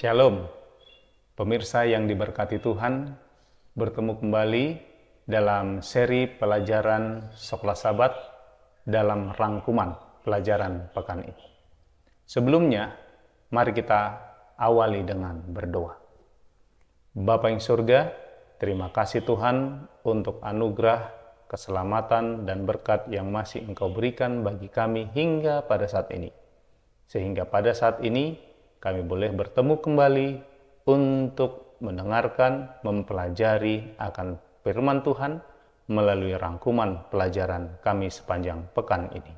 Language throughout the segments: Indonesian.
Shalom, pemirsa yang diberkati Tuhan, bertemu kembali dalam seri pelajaran Sekolah Sabat dalam rangkuman pelajaran pekan ini. Sebelumnya, mari kita awali dengan berdoa. Bapa yang surga, terima kasih Tuhan untuk anugerah, keselamatan, dan berkat yang masih Engkau berikan bagi kami hingga pada saat ini. Sehingga pada saat ini, kami boleh bertemu kembali untuk mendengarkan, mempelajari akan firman Tuhan melalui rangkuman pelajaran kami sepanjang pekan ini.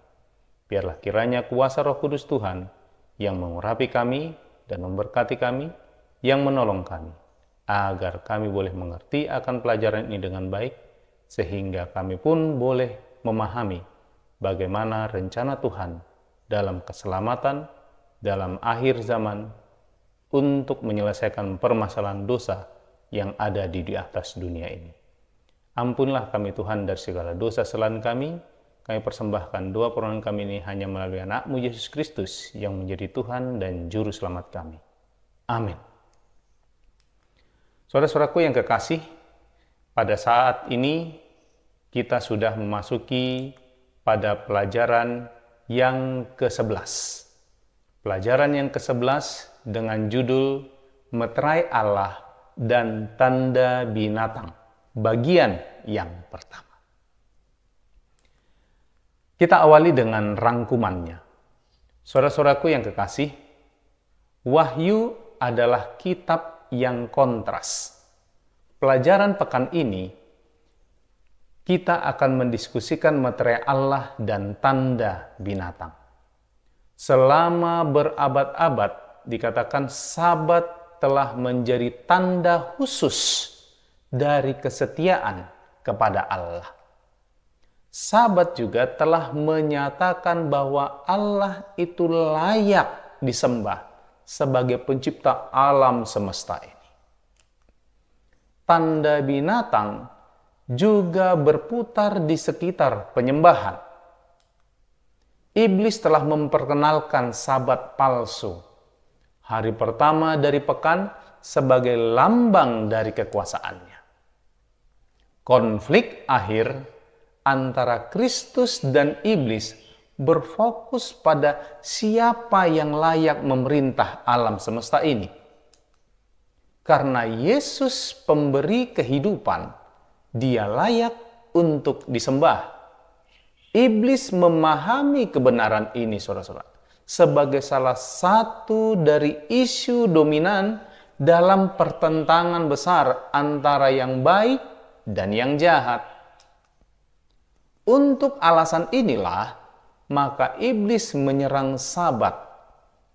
Biarlah kiranya kuasa Roh Kudus Tuhan yang mengurapi kami dan memberkati kami, yang menolong kami, agar kami boleh mengerti akan pelajaran ini dengan baik, sehingga kami pun boleh memahami bagaimana rencana Tuhan dalam keselamatan, dalam akhir zaman, untuk menyelesaikan permasalahan dosa yang ada di atas dunia ini. Ampunlah kami Tuhan dari segala dosa kesalahan kami persembahkan doa permohonan kami ini hanya melalui anak-Mu Yesus Kristus yang menjadi Tuhan dan Juru Selamat kami. Amin. Saudara-saudaraku yang kekasih, pada saat ini kita sudah memasuki pada pelajaran yang ke-11. Pelajaran yang ke-11 dengan judul Meterai Allah dan Tanda Binatang, bagian yang pertama. Kita awali dengan rangkumannya. Saudara-saudaraku yang kekasih, Wahyu adalah kitab yang kontras. Pelajaran pekan ini, kita akan mendiskusikan meterai Allah dan tanda binatang. Selama berabad-abad dikatakan Sabat telah menjadi tanda khusus dari kesetiaan kepada Allah. Sabat juga telah menyatakan bahwa Allah itu layak disembah sebagai pencipta alam semesta ini. Tanda binatang juga berputar di sekitar penyembahan. Iblis telah memperkenalkan Sabat palsu, hari pertama dari pekan, sebagai lambang dari kekuasaannya. Konflik akhir antara Kristus dan iblis berfokus pada siapa yang layak memerintah alam semesta ini. Karena Yesus pemberi kehidupan, Dia layak untuk disembah. Iblis memahami kebenaran ini, saudara-saudara, sebagai salah satu dari isu dominan dalam pertentangan besar antara yang baik dan yang jahat. Untuk alasan inilah, maka iblis menyerang Sabat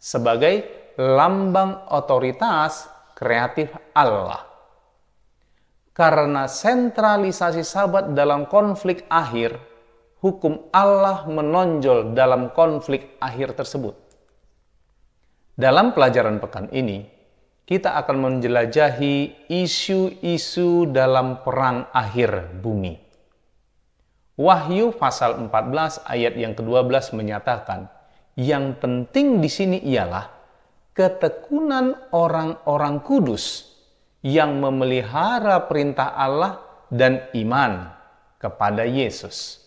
sebagai lambang otoritas kreatif Allah. Karena sentralisasi Sabat dalam konflik akhir, hukum Allah menonjol dalam konflik akhir tersebut. Dalam pelajaran pekan ini, kita akan menjelajahi isu-isu dalam perang akhir bumi. Wahyu pasal 14 ayat yang ke-12 menyatakan, Yang penting di sini ialah ketekunan orang-orang kudus yang memelihara perintah Allah dan iman kepada Yesus.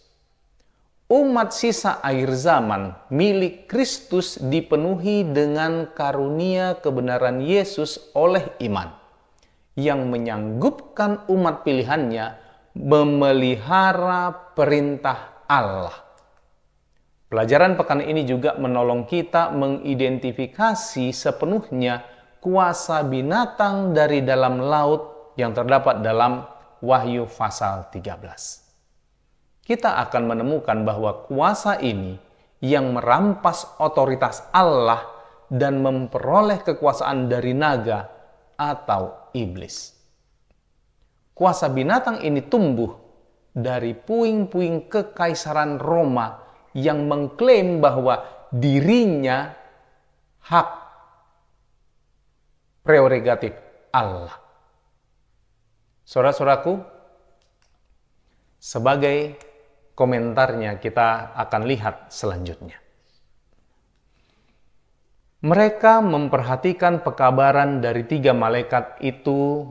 Umat sisa akhir zaman milik Kristus dipenuhi dengan karunia kebenaran Yesus oleh iman, yang menyanggupkan umat pilihannya memelihara perintah Allah. Pelajaran pekan ini juga menolong kita mengidentifikasi sepenuhnya kuasa binatang dari dalam laut yang terdapat dalam Wahyu pasal 13. Kita akan menemukan bahwa kuasa ini yang merampas otoritas Allah dan memperoleh kekuasaan dari naga atau iblis. Kuasa binatang ini tumbuh dari puing-puing kekaisaran Roma yang mengklaim bahwa dirinya hak prerogatif Allah. Saudara-saudaraku, sebagai komentarnya kita akan lihat selanjutnya. Mereka memperhatikan pekabaran dari 3 malaikat itu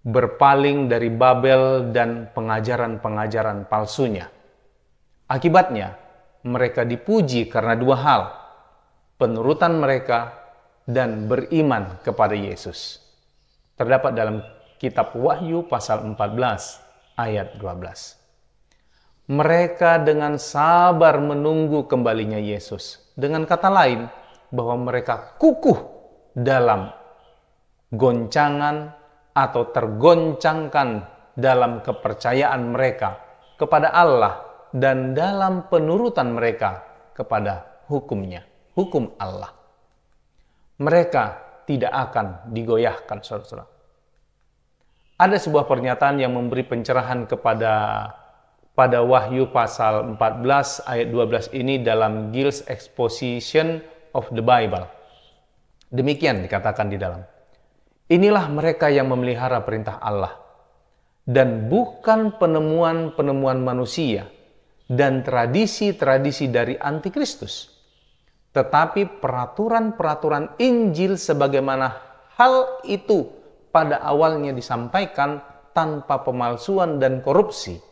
berpaling dari Babel dan pengajaran-pengajaran palsunya. Akibatnya, mereka dipuji karena 2 hal, penurutan mereka dan beriman kepada Yesus. Terdapat dalam kitab Wahyu pasal 14 ayat 12. Mereka dengan sabar menunggu kembalinya Yesus. Dengan kata lain, bahwa mereka kukuh dalam goncangan atau tergoncangkan dalam kepercayaan mereka kepada Allah dan dalam penurutan mereka kepada hukumnya, hukum Allah. Mereka tidak akan digoyahkan, saudara-saudara. Ada sebuah pernyataan yang memberi pencerahan pada Wahyu pasal 14 ayat 12 ini dalam Gill's Exposition of the Bible. Demikian dikatakan di dalam. Inilah mereka yang memelihara perintah Allah dan bukan penemuan-penemuan manusia dan tradisi-tradisi dari antikristus, tetapi peraturan-peraturan Injil sebagaimana hal itu pada awalnya disampaikan tanpa pemalsuan dan korupsi.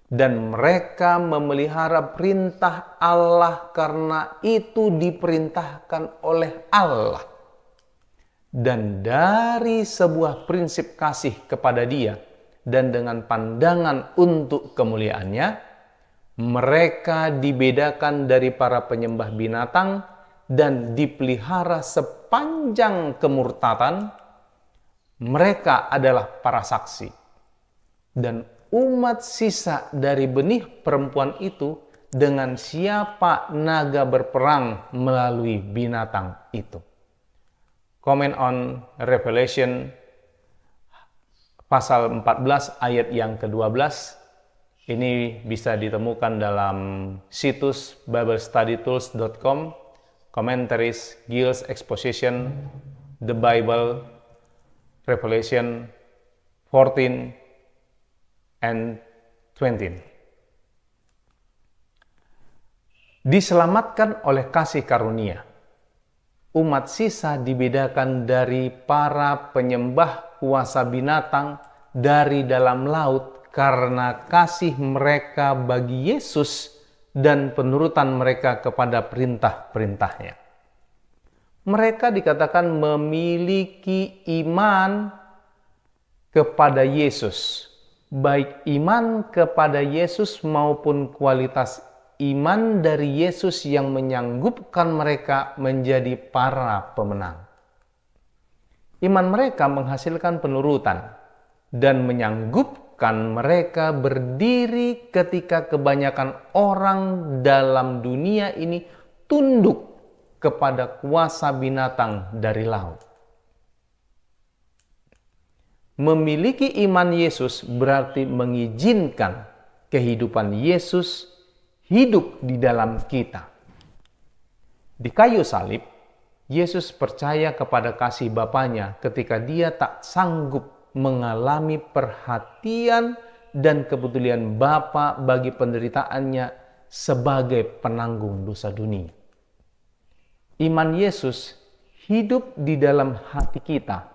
Dan mereka memelihara perintah Allah karena itu diperintahkan oleh Allah. Dan dari sebuah prinsip kasih kepada Dia dan dengan pandangan untuk kemuliaannya, mereka dibedakan dari para penyembah binatang dan dipelihara sepanjang kemurtatan. Mereka adalah para saksi. Dan umat sisa dari benih perempuan itu dengan siapa naga berperang melalui binatang itu. Comment on Revelation pasal 14 ayat yang ke-12. Ini bisa ditemukan dalam situs biblestudytools.com, Commentaries, Gill's Exposition, The Bible, Revelation 14 and 20. Diselamatkan oleh kasih karunia, umat sisa dibedakan dari para penyembah kuasa binatang dari dalam laut karena kasih mereka bagi Yesus dan penurutan mereka kepada perintah-perintahnya. Mereka dikatakan memiliki iman kepada Yesus, baik iman kepada Yesus maupun kualitas iman dari Yesus yang menyanggupkan mereka menjadi para pemenang. Iman mereka menghasilkan penurutan dan menyanggupkan mereka berdiri ketika kebanyakan orang dalam dunia ini tunduk kepada kuasa binatang dari laut. Memiliki iman Yesus berarti mengizinkan kehidupan Yesus hidup di dalam kita. Di kayu salib, Yesus percaya kepada kasih Bapanya ketika Dia tak sanggup mengalami perhatian dan kepedulian Bapa bagi penderitaannya sebagai penanggung dosa dunia. iman Yesus hidup di dalam hati kita,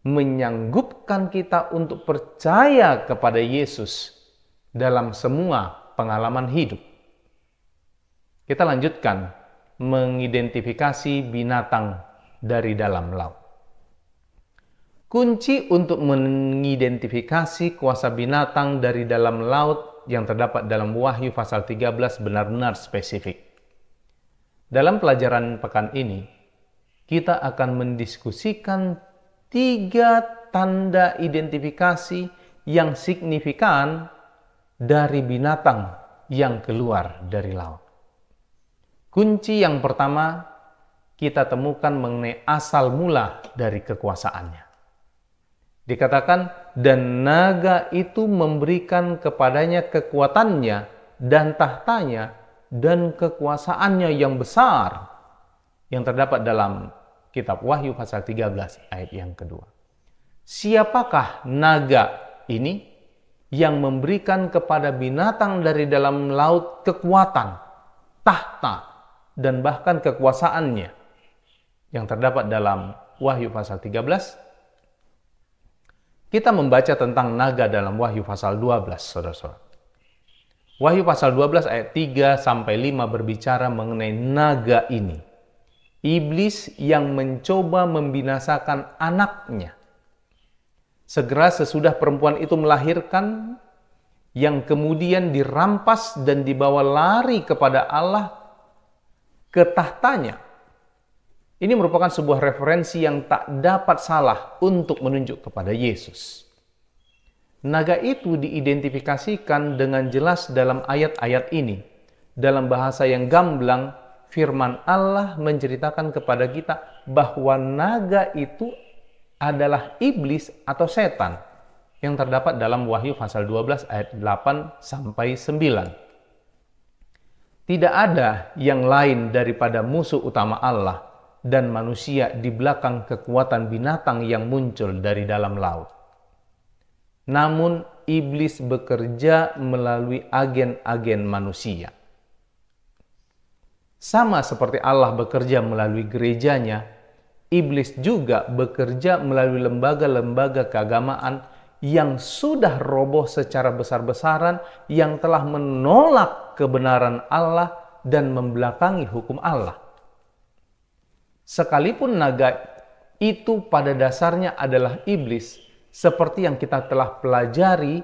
menyanggupkan kita untuk percaya kepada Yesus dalam semua pengalaman hidup. Kita lanjutkan mengidentifikasi binatang dari dalam laut. Kunci untuk mengidentifikasi kuasa binatang dari dalam laut yang terdapat dalam Wahyu pasal 13 benar-benar spesifik. Dalam pelajaran pekan ini, kita akan mendiskusikan 3 tanda identifikasi yang signifikan dari binatang yang keluar dari laut. Kunci yang pertama kita temukan mengenai asal mula dari kekuasaannya. Dikatakan, dan naga itu memberikan kepadanya kekuatannya dan tahtanya dan kekuasaannya yang besar, yang terdapat dalam kitab Wahyu pasal 13 ayat yang kedua. Siapakah naga ini yang memberikan kepada binatang dari dalam laut kekuatan, tahta, dan bahkan kekuasaannya yang terdapat dalam Wahyu pasal 13? Kita membaca tentang naga dalam Wahyu pasal 12, saudara-saudara. Wahyu pasal 12 ayat 3-5 berbicara mengenai naga ini. Iblis yang mencoba membinasakan anaknya. Segera sesudah perempuan itu melahirkan, yang kemudian dirampas dan dibawa lari kepada Allah ke tahtanya. Ini merupakan sebuah referensi yang tak dapat salah untuk menunjuk kepada Yesus. Naga itu diidentifikasikan dengan jelas dalam ayat-ayat ini. Dalam bahasa yang gamblang, firman Allah menceritakan kepada kita bahwa naga itu adalah iblis atau setan yang terdapat dalam Wahyu pasal 12 ayat 8-9. Tidak ada yang lain daripada musuh utama Allah dan manusia di belakang kekuatan binatang yang muncul dari dalam laut. Namun iblis bekerja melalui agen-agen manusia. Sama seperti Allah bekerja melalui gerejanya, iblis juga bekerja melalui lembaga-lembaga keagamaan yang sudah roboh secara besar-besaran, yang telah menolak kebenaran Allah dan membelakangi hukum Allah. Sekalipun naga itu pada dasarnya adalah iblis, seperti yang kita telah pelajari,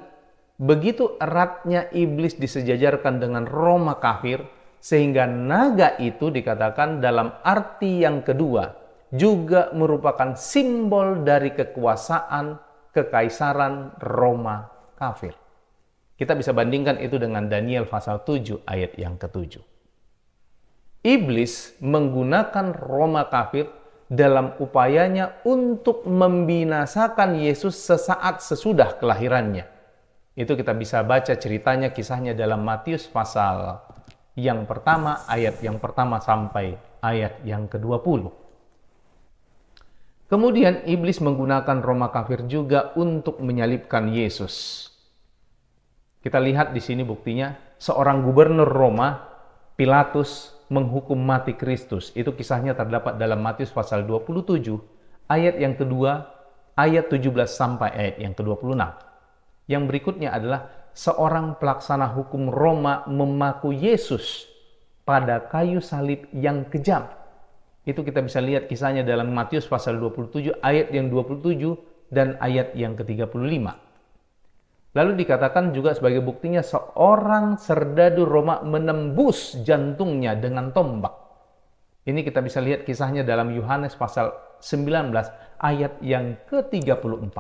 begitu eratnya iblis disejajarkan dengan Roma kafir, sehingga naga itu dikatakan dalam arti yang kedua, juga merupakan simbol dari kekuasaan kekaisaran Roma kafir. Kita bisa bandingkan itu dengan Daniel pasal 7 ayat yang ke-7. Iblis menggunakan Roma kafir dalam upayanya untuk membinasakan Yesus sesaat sesudah kelahirannya. Itu kita bisa baca ceritanya, kisahnya dalam Matius pasal yang pertama, ayat yang pertama sampai ayat yang ke-20. Kemudian iblis menggunakan Roma kafir juga untuk menyalibkan Yesus. Kita lihat di sini buktinya, seorang gubernur Roma, Pilatus, menghukum mati Kristus. Itu kisahnya terdapat dalam Matius pasal 27, ayat yang kedua, ayat 17 sampai ayat yang ke-26. Yang berikutnya adalah seorang pelaksana hukum Roma memaku Yesus pada kayu salib yang kejam. Itu kita bisa lihat kisahnya dalam Matius pasal 27, ayat yang 27 dan ayat yang ke-35. Lalu dikatakan juga sebagai buktinya seorang serdadu Roma menembus jantungnya dengan tombak. Ini kita bisa lihat kisahnya dalam Yohanes pasal 19 ayat yang ke-34.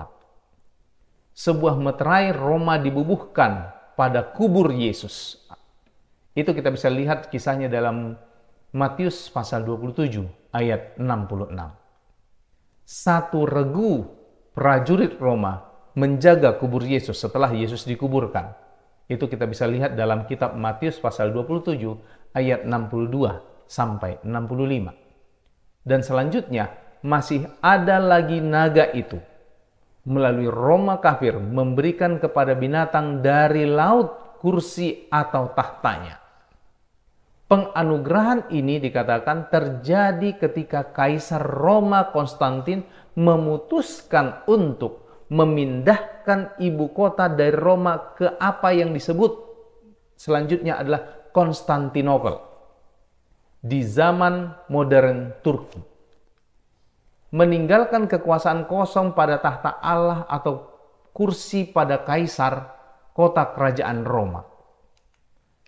Sebuah meterai Roma dibubuhkan pada kubur Yesus. Itu kita bisa lihat kisahnya dalam Matius pasal 27 ayat 66. Satu regu prajurit Roma menjaga kubur Yesus setelah Yesus dikuburkan. Itu kita bisa lihat dalam kitab Matius pasal 27 ayat 62 sampai 65. Dan selanjutnya masih ada lagi naga itu melalui Roma kafir memberikan kepada binatang dari laut kursi atau tahtanya. Penganugerahan ini dikatakan terjadi ketika Kaisar Roma Konstantin memutuskan untuk memindahkan ibu kota dari Roma ke apa yang disebut selanjutnya adalah Konstantinopel di zaman modern Turki. Meninggalkan kekuasaan kosong pada tahta Allah atau kursi pada Kaisar kota kerajaan Roma.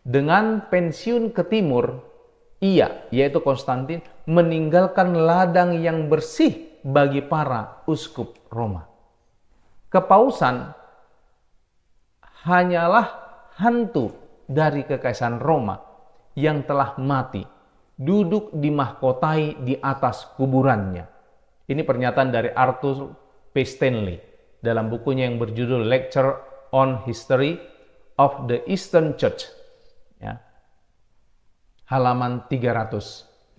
Dengan pensiun ke timur, ia, yaitu Konstantin, meninggalkan ladang yang bersih bagi para uskup Roma. Kepausan hanyalah hantu dari kekaisaran Roma yang telah mati, duduk dimahkotai di atas kuburannya. Ini pernyataan dari Arthur P. Stanley dalam bukunya yang berjudul Lecture on History of the Eastern Church, ya, halaman 305.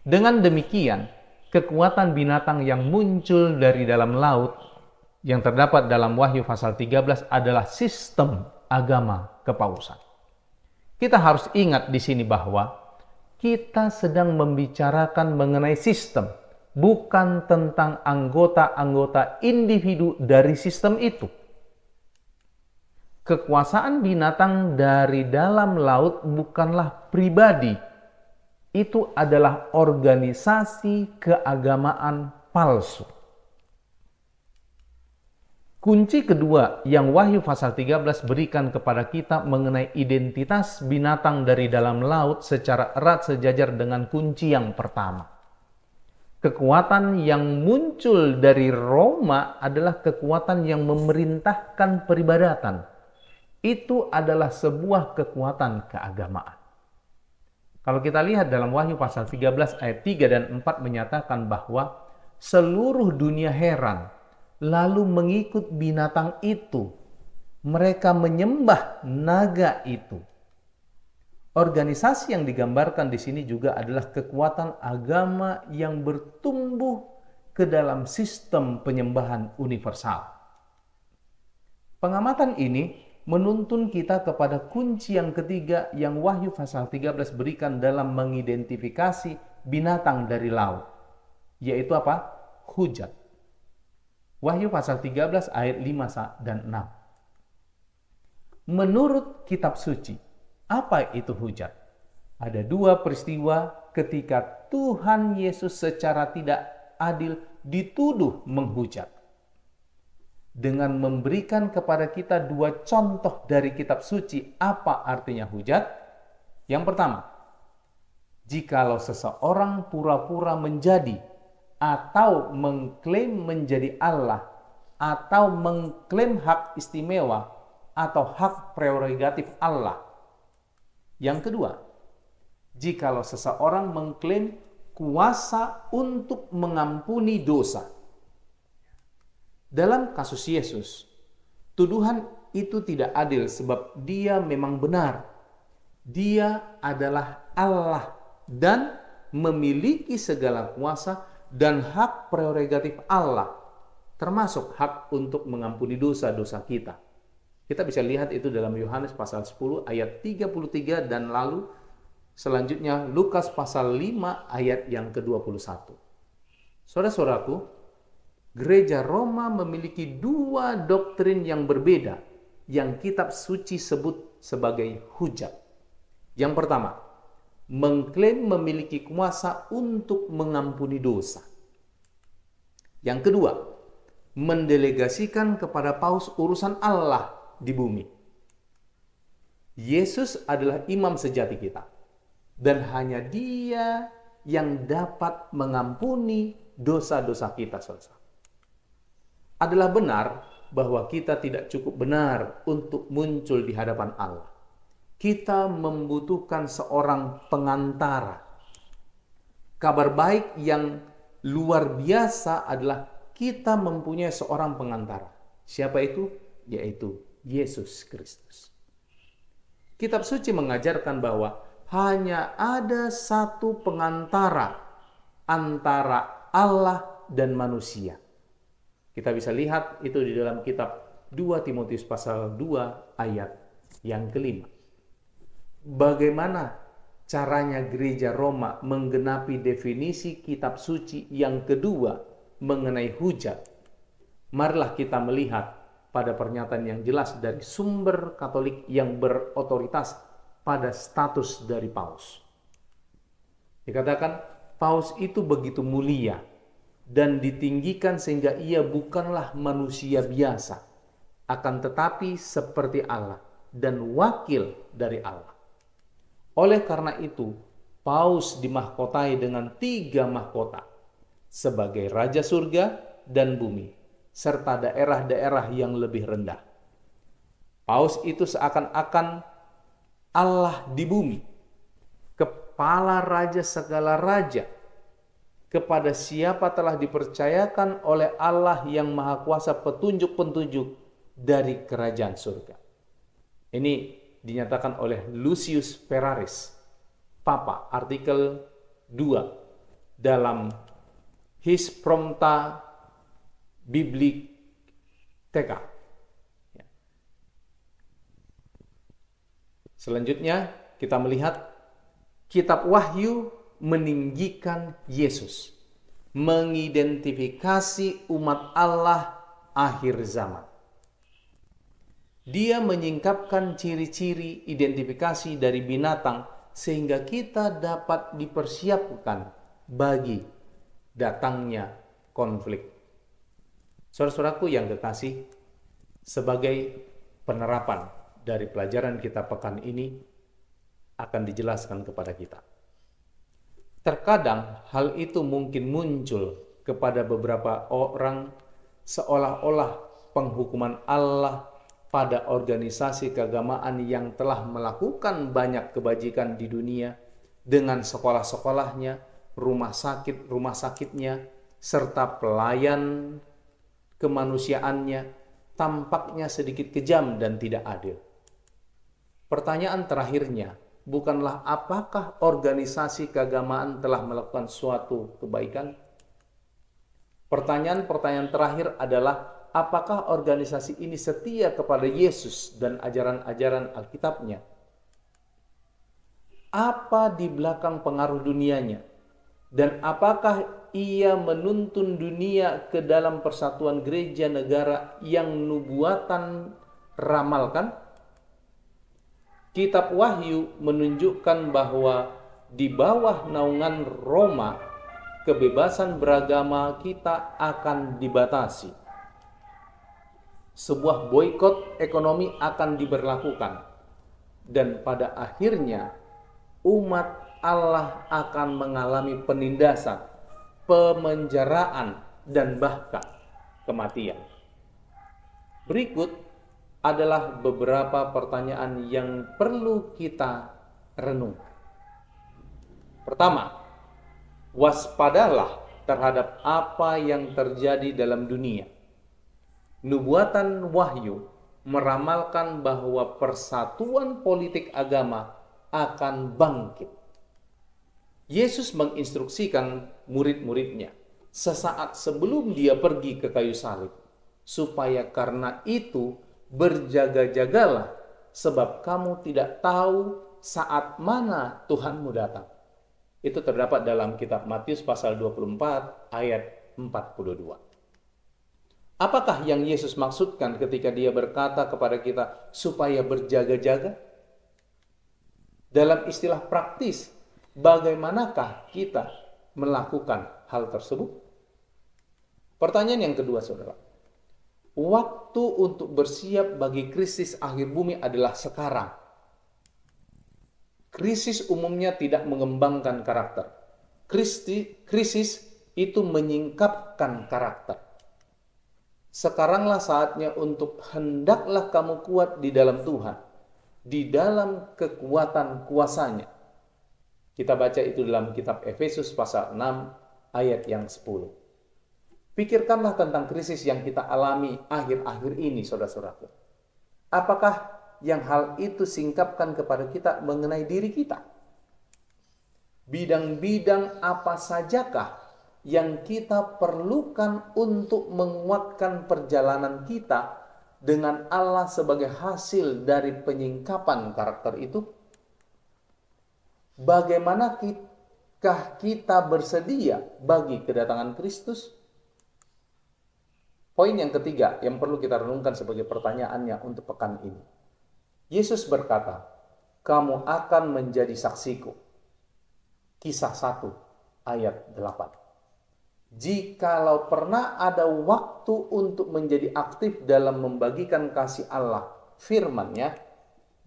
Dengan demikian, kekuatan binatang yang muncul dari dalam laut yang terdapat dalam Wahyu pasal 13 adalah sistem agama kepausan. Kita harus ingat di sini bahwa kita sedang membicarakan mengenai sistem, bukan tentang anggota-anggota individu dari sistem itu. Kekuasaan binatang dari dalam laut bukanlah pribadi. Itu adalah organisasi keagamaan palsu. Kunci kedua yang Wahyu pasal 13 berikan kepada kita mengenai identitas binatang dari dalam laut secara erat sejajar dengan kunci yang pertama. Kekuatan yang muncul dari Roma adalah kekuatan yang memerintahkan peribadatan. Itu adalah sebuah kekuatan keagamaan. Kalau kita lihat dalam Wahyu pasal 13 ayat 3 dan 4 menyatakan bahwa seluruh dunia heran lalu mengikut binatang itu. Mereka menyembah naga itu. Organisasi yang digambarkan di sini juga adalah kekuatan agama yang bertumbuh ke dalam sistem penyembahan universal. Pengamatan ini menuntun kita kepada kunci yang ketiga yang Wahyu pasal 13 berikan dalam mengidentifikasi binatang dari laut, yaitu apa? Hujat. Wahyu pasal 13 ayat 5 dan 6. Menurut kitab suci, apa itu hujat? Ada dua peristiwa ketika Tuhan Yesus secara tidak adil dituduh menghujat. Dengan memberikan kepada kita dua contoh dari kitab suci apa artinya hujat. Yang pertama, jikalau seseorang pura-pura menjadi atau mengklaim menjadi Allah, atau mengklaim hak istimewa atau hak prerogatif Allah. Yang kedua, jikalau seseorang mengklaim kuasa untuk mengampuni dosa. Dalam kasus Yesus, tuduhan itu tidak adil sebab dia memang benar. Dia adalah Allah dan memiliki segala kuasa dan hak prerogatif Allah, termasuk hak untuk mengampuni dosa-dosa kita. Kita bisa lihat itu dalam Yohanes pasal 10 ayat 33 dan lalu selanjutnya Lukas pasal 5 ayat yang ke-21. Saudara-saudaraku, Gereja Roma memiliki dua doktrin yang berbeda yang kitab suci sebut sebagai hujat. Yang pertama, mengklaim memiliki kuasa untuk mengampuni dosa. Yang kedua, mendelegasikan kepada paus urusan Allah di bumi. Yesus adalah imam sejati kita, dan hanya Dia yang dapat mengampuni dosa-dosa kita, saudara. Adalah benar bahwa kita tidak cukup benar untuk muncul di hadapan Allah. Kita membutuhkan seorang pengantara. Kabar baik yang luar biasa adalah kita mempunyai seorang pengantara. Siapa itu? Yaitu Yesus Kristus. Kitab suci mengajarkan bahwa hanya ada satu pengantara antara Allah dan manusia. Kita bisa lihat itu di dalam kitab 2 Timotius pasal 2 ayat yang kelima. bagaimana caranya gereja Roma menggenapi definisi kitab suci yang kedua mengenai hujat. Marilah kita melihat pada pernyataan yang jelas dari sumber Katolik yang berotoritas pada status dari Paus. Dikatakan Paus itu begitu mulia dan ditinggikan sehingga ia bukanlah manusia biasa, akan tetapi seperti Allah dan wakil dari Allah. Oleh karena itu, Paus dimahkotai dengan 3 mahkota sebagai Raja Surga dan Bumi, serta daerah-daerah yang lebih rendah. Paus itu seakan-akan Allah di bumi, kepala raja segala raja, kepada siapa telah dipercayakan oleh Allah yang Maha Kuasa petunjuk-petunjuk dari kerajaan surga. Ini dinyatakan oleh Lucius Ferraris, Papa, artikel 2 dalam His Prompta Bibliotheca. Selanjutnya kita melihat kitab Wahyu meninggikan Yesus, mengidentifikasi umat Allah akhir zaman. Dia menyingkapkan ciri-ciri identifikasi dari binatang sehingga kita dapat dipersiapkan bagi datangnya konflik. Saudara-saudaraku yang kekasih, sebagai penerapan dari pelajaran kita pekan ini akan dijelaskan kepada kita. Terkadang hal itu mungkin muncul kepada beberapa orang seolah-olah penghukuman Allah pada organisasi keagamaan yang telah melakukan banyak kebajikan di dunia dengan sekolah-sekolahnya, rumah sakitnya, serta pelayan kemanusiaannya tampaknya sedikit kejam dan tidak adil. Pertanyaan terakhirnya bukanlah apakah organisasi keagamaan telah melakukan suatu kebaikan? Pertanyaan terakhir adalah apakah organisasi ini setia kepada Yesus dan ajaran-ajaran Alkitabnya? Apa di belakang pengaruh dunianya? Dan apakah ia menuntun dunia ke dalam persatuan gereja negara yang nubuatan ramalkan? Kitab Wahyu menunjukkan bahwa di bawah naungan Roma, kebebasan beragama kita akan dibatasi. Sebuah boikot ekonomi akan diberlakukan. Dan pada akhirnya, umat Allah akan mengalami penindasan, pemenjaraan, dan bahkan kematian. Berikut adalah beberapa pertanyaan yang perlu kita renungkan. Pertama, waspadalah terhadap apa yang terjadi dalam dunia. Nubuatan Wahyu meramalkan bahwa persatuan politik agama akan bangkit. Yesus menginstruksikan murid-muridnya sesaat sebelum dia pergi ke kayu salib, supaya karena itu berjaga-jagalah, sebab kamu tidak tahu saat mana Tuhanmu datang. Itu terdapat dalam kitab Matius pasal 24 ayat 42. Apakah yang Yesus maksudkan ketika dia berkata kepada kita supaya berjaga-jaga? Dalam istilah praktis, bagaimanakah kita melakukan hal tersebut? Pertanyaan yang kedua, saudara. Waktu untuk bersiap bagi krisis akhir bumi adalah sekarang. Krisis umumnya tidak mengembangkan karakter. Krisis itu menyingkapkan karakter. Sekaranglah saatnya untuk hendaklah kamu kuat di dalam Tuhan, di dalam kekuatan kuasanya. Kita baca itu dalam kitab Efesus pasal 6 ayat yang 10. Pikirkanlah tentang krisis yang kita alami akhir-akhir ini, saudara-saudaraku. Apakah yang hal itu singkapkan kepada kita mengenai diri kita? Bidang-bidang apa sajakah yang kita perlukan untuk menguatkan perjalanan kita dengan Allah sebagai hasil dari penyingkapan karakter itu? Bagaimanakah kita bersedia bagi kedatangan Kristus? Poin yang ketiga yang perlu kita renungkan sebagai pertanyaannya untuk pekan ini. Yesus berkata, kamu akan menjadi saksiku. Kisah 1 ayat 8. Jikalau pernah ada waktu untuk menjadi aktif dalam membagikan kasih Allah, firman-Nya,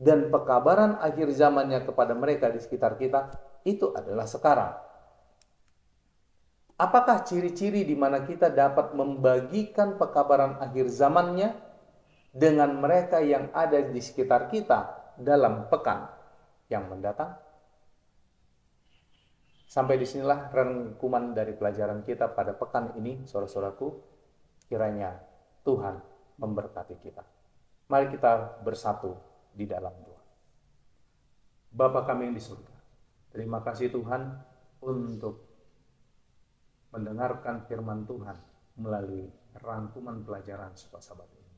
dan pekabaran akhir zamannya kepada mereka di sekitar kita, itu adalah sekarang. Apakah ciri-ciri di mana kita dapat membagikan pekabaran akhir zamannya dengan mereka yang ada di sekitar kita dalam pekan yang mendatang? Sampai disinilah rangkuman dari pelajaran kita pada pekan ini, saudara-saudaraku. Kiranya Tuhan memberkati kita. Mari kita bersatu di dalam doa. Bapa kami yang di surga, terima kasih Tuhan untuk mendengarkan firman Tuhan melalui rangkuman pelajaran Sabat ini.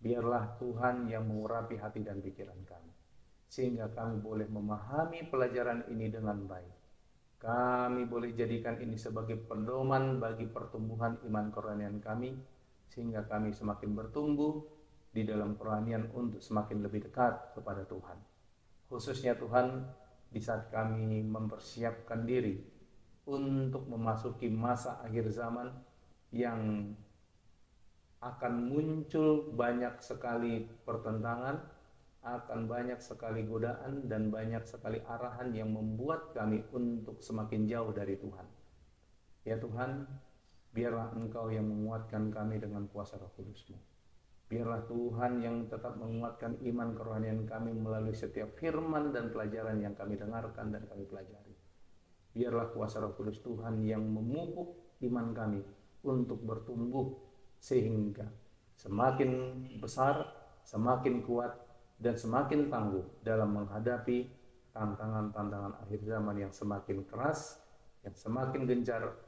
Biarlah Tuhan yang mengurapi hati dan pikiran kami, sehingga kami boleh memahami pelajaran ini dengan baik. Kami boleh jadikan ini sebagai pedoman bagi pertumbuhan iman kerohanian kami, sehingga kami semakin bertumbuh di dalam kerohanian untuk semakin lebih dekat kepada Tuhan. Khususnya Tuhan, di saat kami mempersiapkan diri untuk memasuki masa akhir zaman yang akan muncul banyak sekali pertentangan, akan banyak sekali godaan dan banyak sekali arahan yang membuat kami untuk semakin jauh dari Tuhan. Ya Tuhan, biarlah Engkau yang menguatkan kami dengan kuasa Roh Kudus-Mu. Biarlah Tuhan yang tetap menguatkan iman kerohanian kami melalui setiap firman dan pelajaran yang kami dengarkan dan kami pelajari. Biarlah kuasa Roh Kudus Tuhan yang memupuk iman kami untuk bertumbuh sehingga semakin besar, semakin kuat, dan semakin tangguh dalam menghadapi tantangan-tantangan akhir zaman yang semakin keras, yang semakin gencar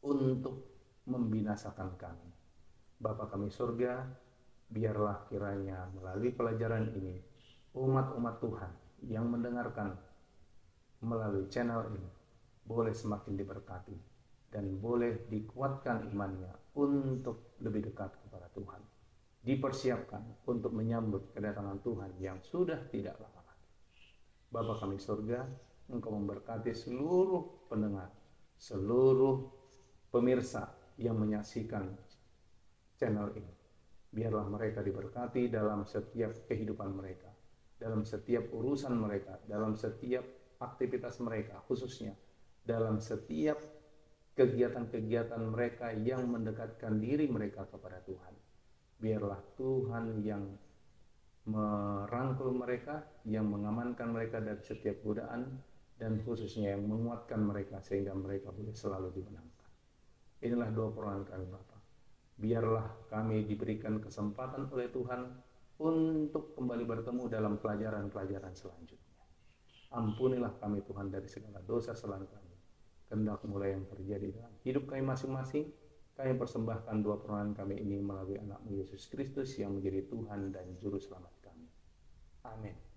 untuk membinasakan kami. Bapa kami surga, biarlah kiranya melalui pelajaran ini, umat-umat Tuhan yang mendengarkan melalui channel ini boleh semakin diberkati dan boleh dikuatkan imannya untuk lebih dekat kepada Tuhan. Dipersiapkan untuk menyambut kedatangan Tuhan yang sudah tidak lama lagi. Bapa kami surga, Engkau memberkati seluruh pendengar, seluruh pemirsa yang menyaksikan channel ini. Biarlah mereka diberkati dalam setiap kehidupan mereka, dalam setiap urusan mereka, dalam setiap aktivitas mereka, khususnya dalam setiap kegiatan-kegiatan mereka yang mendekatkan diri mereka kepada Tuhan. Biarlah Tuhan yang merangkul mereka, yang mengamankan mereka dari setiap godaan, dan khususnya yang menguatkan mereka sehingga mereka boleh selalu dimenangkan. Inilah doa permohonan kami Bapa. Biarlah kami diberikan kesempatan oleh Tuhan untuk kembali bertemu dalam pelajaran-pelajaran selanjutnya. Ampunilah kami Tuhan dari segala dosa kesalahan kami. Kehendak mulai yang terjadi dalam hidup kami masing-masing, kami persembahkan doa permohonan kami ini melalui anak-Mu Yesus Kristus yang menjadi Tuhan dan Juru Selamat kami. Amin.